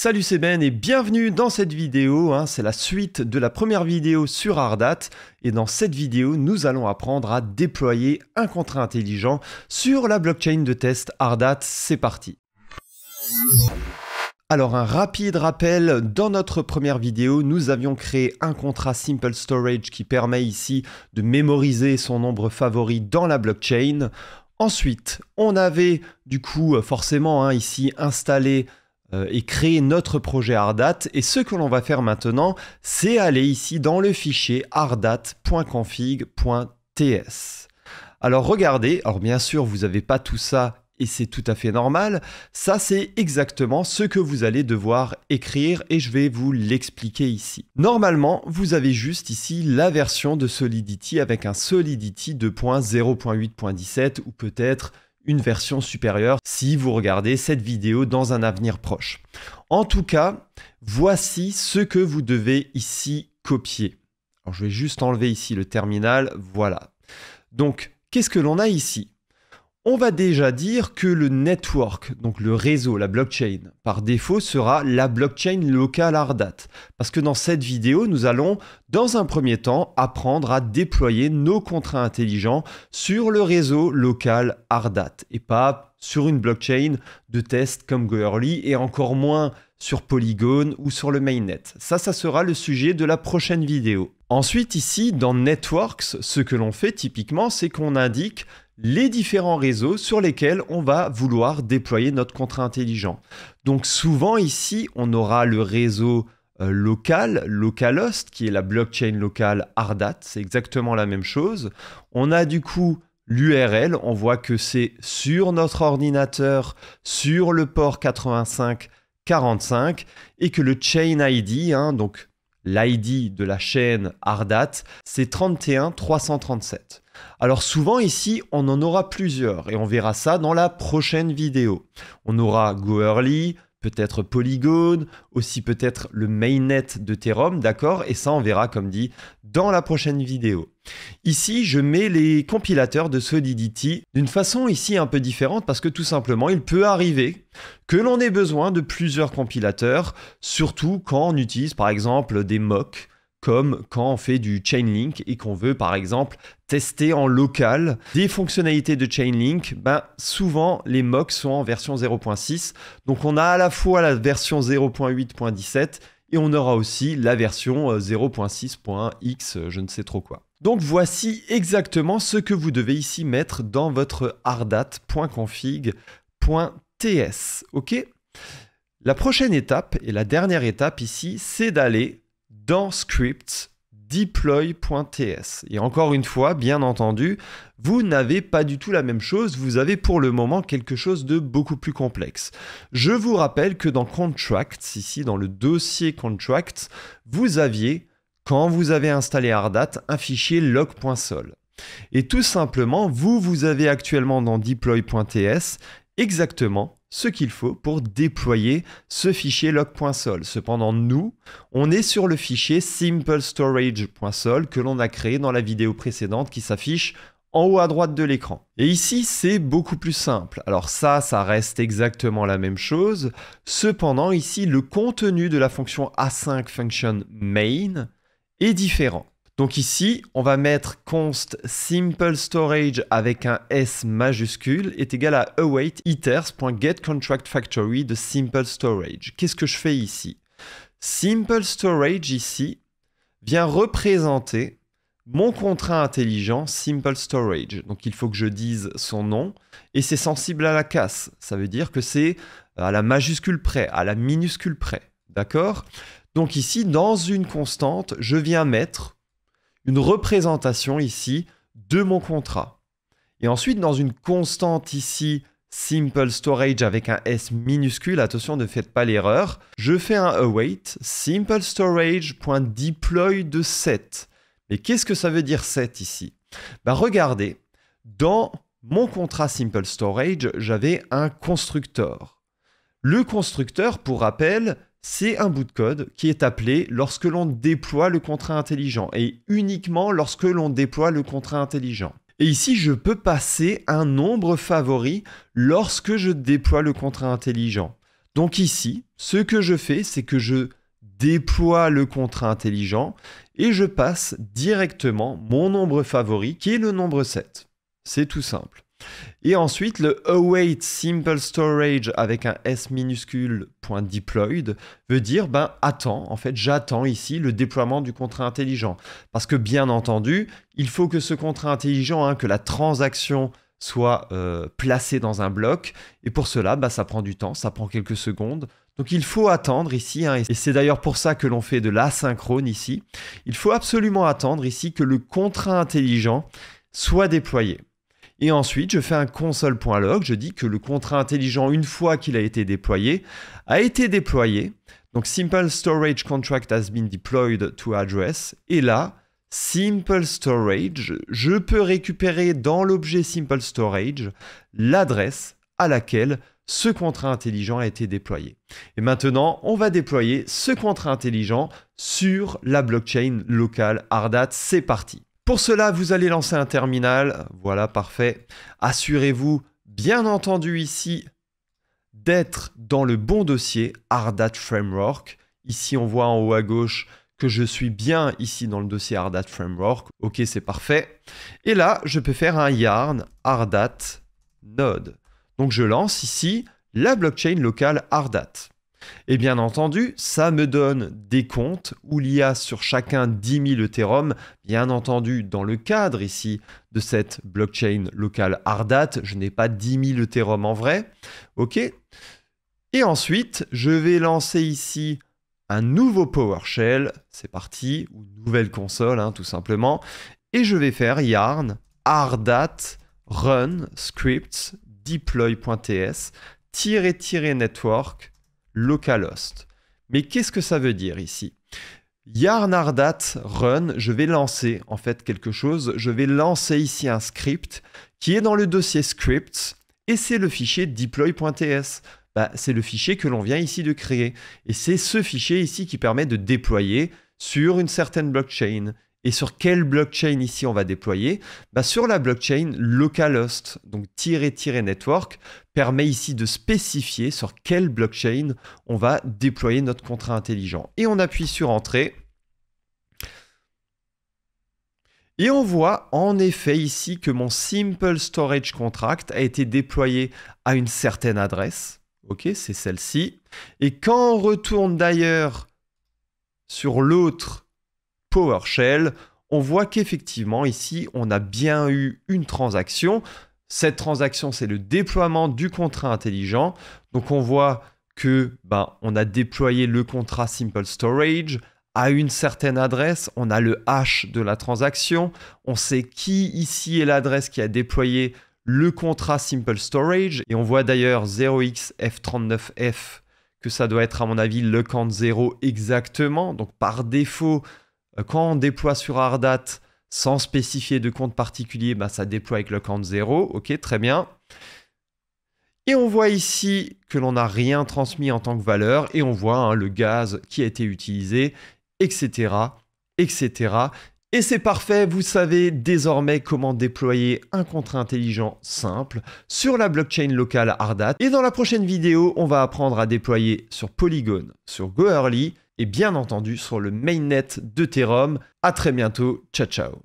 Salut, c'est Ben et bienvenue dans cette vidéo. C'est la suite de la première vidéo sur Ardat. Et dans cette vidéo, nous allons apprendre à déployer un contrat intelligent sur la blockchain de test Ardat. C'est parti. Alors un rapide rappel, dans notre première vidéo, nous avions créé un contrat Simple Storage qui permet ici de mémoriser son nombre favori dans la blockchain. Ensuite, on avait du coup forcément ici installé et créer notre projet Ardat. Et ce que l'on va faire maintenant, c'est aller ici dans le fichier ardat.config.ts. Alors regardez, alors bien sûr, vous n'avez pas tout ça et c'est tout à fait normal. Ça, c'est exactement ce que vous allez devoir écrire et je vais vous l'expliquer ici. Normalement, vous avez juste ici la version de Solidity avec un Solidity 2.0.8.17 ou peut-être une version supérieure si vous regardez cette vidéo dans un avenir proche. En tout cas, voici ce que vous devez ici copier. Alors, je vais juste enlever ici le terminal, voilà. Donc, qu'est-ce que l'on a ici? On va déjà dire que le network, donc le réseau, la blockchain, par défaut sera la blockchain locale Ardat. Parce que dans cette vidéo, nous allons, dans un premier temps, apprendre à déployer nos contrats intelligents sur le réseau local Ardat et pas sur une blockchain de test comme Goerli et encore moins sur Polygon ou sur le mainnet. Ça sera le sujet de la prochaine vidéo. Ensuite, ici, dans Networks, ce que l'on fait typiquement, c'est qu'on indique les différents réseaux sur lesquels on va vouloir déployer notre contrat intelligent. Donc souvent ici, on aura le réseau local, localhost, qui est la blockchain locale Ardat, c'est exactement la même chose. On a du coup l'URL, on voit que c'est sur notre ordinateur, sur le port 8545, et que le chain ID, donc l'ID de la chaîne Ardat, c'est 31337. Alors souvent ici, on en aura plusieurs et on verra ça dans la prochaine vidéo. On aura Goerli, peut-être Polygon, aussi peut-être le mainnet d'Ethereum, d'accord? Et ça, on verra, comme dit, dans la prochaine vidéo. Ici, je mets les compilateurs de Solidity d'une façon ici un peu différente parce que tout simplement, il peut arriver que l'on ait besoin de plusieurs compilateurs, surtout quand on utilise par exemple des mocks, comme quand on fait du Chainlink et qu'on veut par exemple tester en local des fonctionnalités de Chainlink, souvent les mocks sont en version 0.6. Donc on a à la fois la version 0.8.17 et on aura aussi la version 0.6.x, je ne sais trop quoi. Donc voici exactement ce que vous devez ici mettre dans votre ardat.config.ts. Ok ? La prochaine étape et la dernière étape ici, c'est d'aller dans script deploy.ts. Et encore une fois, bien entendu, vous n'avez pas du tout la même chose, vous avez pour le moment quelque chose de beaucoup plus complexe. Je vous rappelle que dans contracts, ici dans le dossier contracts, vous aviez, quand vous avez installé Ardat, un fichier log.sol. Et tout simplement, vous avez actuellement dans deploy.ts exactement ce qu'il faut pour déployer ce fichier log.sol. Cependant, nous, on est sur le fichier simplestorage.sol que l'on a créé dans la vidéo précédente qui s'affiche en haut à droite de l'écran. Et ici, c'est beaucoup plus simple. Alors ça reste exactement la même chose. Cependant, ici, le contenu de la fonction async function main est différent. Donc ici, on va mettre const simple storage avec un S majuscule est égal à await ithers.getContractFactory de simple storage. Qu'est-ce que je fais ici? Simple storage ici vient représenter mon contrat intelligent simple storage. Donc il faut que je dise son nom et c'est sensible à la casse. Ça veut dire que c'est à la majuscule près, à la minuscule près. D'accord? Donc ici, dans une constante, je viens mettre une représentation ici de mon contrat. Et ensuite, dans une constante ici, simple storage avec un S minuscule, attention, ne faites pas l'erreur, je fais un await simple storage.deploy de set. Mais qu'est-ce que ça veut dire set ici? Regardez, dans mon contrat simple storage, j'avais un constructeur. Le constructeur, pour rappel, c'est un bout de code qui est appelé lorsque l'on déploie le contrat intelligent et uniquement lorsque l'on déploie le contrat intelligent. Et ici, je peux passer un nombre favori lorsque je déploie le contrat intelligent. Donc ici, ce que je fais, c'est que je déploie le contrat intelligent et je passe directement mon nombre favori qui est le nombre 7. C'est tout simple. Et ensuite, le await simple storage avec un S minuscule .deployed veut dire, attends, en fait, j'attends ici le déploiement du contrat intelligent. Parce que bien entendu, il faut que ce contrat intelligent, que la transaction soit placée dans un bloc. Et pour cela, ça prend du temps, ça prend quelques secondes. Donc il faut attendre ici, et c'est d'ailleurs pour ça que l'on fait de l'asynchrone ici. Il faut absolument attendre ici que le contrat intelligent soit déployé. Et ensuite, je fais un console.log, je dis que le contrat intelligent, une fois qu'il a été déployé, a été déployé. Donc, simple storage contract has been deployed to address. Et là, simple storage, je peux récupérer dans l'objet simple storage l'adresse à laquelle ce contrat intelligent a été déployé. Et maintenant, on va déployer ce contrat intelligent sur la blockchain locale Ardat. C'est parti. Pour cela, vous allez lancer un terminal. Voilà, parfait. Assurez-vous, bien entendu ici, d'être dans le bon dossier Ardat Framework. Ici, on voit en haut à gauche que je suis bien ici dans le dossier Ardat Framework. Ok, c'est parfait. Et là, je peux faire un yarn Ardat node. Donc, je lance ici la blockchain locale Ardat. Et bien entendu, ça me donne des comptes où il y a sur chacun 10 000 Ethereum. Bien entendu, dans le cadre ici de cette blockchain locale Ardat, je n'ai pas 10 000 Ethereum en vrai. Ok. Et ensuite, je vais lancer ici un nouveau PowerShell. C'est parti, ou nouvelle console, tout simplement. Et je vais faire yarn Ardat run scripts deploy.ts --network localhost. Mais qu'est-ce que ça veut dire ici? Yarn Ardat run, je vais lancer en fait quelque chose. Je vais lancer ici un script qui est dans le dossier scripts et c'est le fichier deploy.ts. C'est le fichier que l'on vient ici de créer. Et c'est ce fichier ici qui permet de déployer sur une certaine blockchain. Et sur quelle blockchain ici on va déployer? Sur la blockchain localhost, donc --network, permet ici de spécifier sur quelle blockchain on va déployer notre contrat intelligent. Et on appuie sur Entrée. Et on voit en effet ici que mon Simple Storage Contract a été déployé à une certaine adresse. Ok, c'est celle-ci. Et quand on retourne d'ailleurs sur l'autre PowerShell, on voit qu'effectivement ici, on a bien eu une transaction. Cette transaction, c'est le déploiement du contrat intelligent. Donc on voit que on a déployé le contrat Simple Storage à une certaine adresse. On a le hash de la transaction. On sait qui ici est l'adresse qui a déployé le contrat Simple Storage. Et on voit d'ailleurs 0xF39F que ça doit être à mon avis le count 0 exactement. Donc par défaut, quand on déploie sur Ardat sans spécifier de compte particulier, ça déploie avec le count 0. Ok, très bien. Et on voit ici que l'on n'a rien transmis en tant que valeur. Et on voit le gaz qui a été utilisé, etc. etc. Et c'est parfait, vous savez désormais comment déployer un contrat intelligent simple sur la blockchain locale Ardat. Et dans la prochaine vidéo, on va apprendre à déployer sur Polygon, sur Goerli, et bien entendu sur le mainnet d'Ethereum. À très bientôt, ciao ciao.